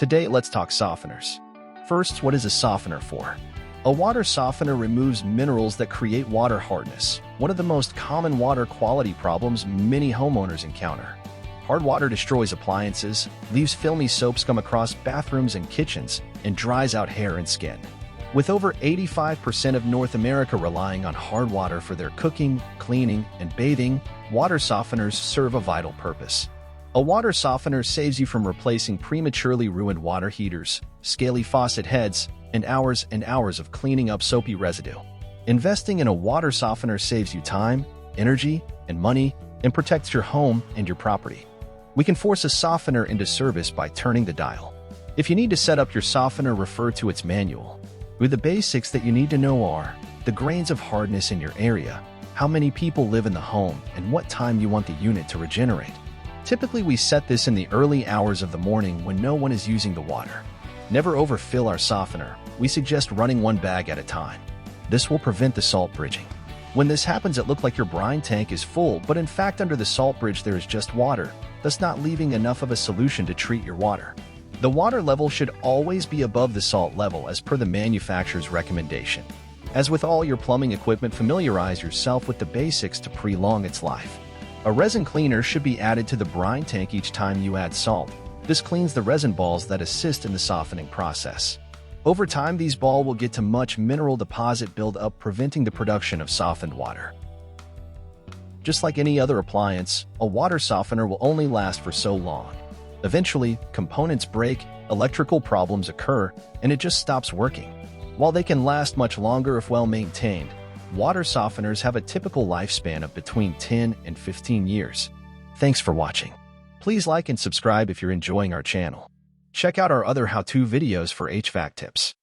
Today, let's talk softeners. First, what is a softener for? A water softener removes minerals that create water hardness, one of the most common water quality problems many homeowners encounter. Hard water destroys appliances, leaves filmy soap scum across bathrooms and kitchens, and dries out hair and skin. With over 85% of North America relying on hard water for their cooking, cleaning, and bathing, water softeners serve a vital purpose. A water softener saves you from replacing prematurely ruined water heaters, scaly faucet heads, and hours of cleaning up soapy residue. Investing in a water softener saves you time, energy, and money, and protects your home and your property. We can force a softener into service by turning the dial. If you need to set up your softener, refer to its manual. The basics that you need to know are the grains of hardness in your area, how many people live in the home, and what time you want the unit to regenerate. Typically, we set this in the early hours of the morning when no one is using the water. Never overfill our softener. We suggest running one bag at a time. This will prevent the salt bridging. When this happens, it looks like your brine tank is full, but in fact under the salt bridge there is just water, thus not leaving enough of a solution to treat your water. The water level should always be above the salt level as per the manufacturer's recommendation. As with all your plumbing equipment, familiarize yourself with the basics to prolong its life. A resin cleaner should be added to the brine tank each time you add salt. This cleans the resin balls that assist in the softening process. Over time, these balls will get to much mineral deposit build up, preventing the production of softened water. Just like any other appliance, a water softener will only last for so long. Eventually, components break, electrical problems occur, and it just stops working. While they can last much longer if well maintained, water softeners have a typical lifespan of between 10 and 15 years. Thanks for watching. Please like and subscribe if you're enjoying our channel. Check out our other how-to videos for HVAC tips.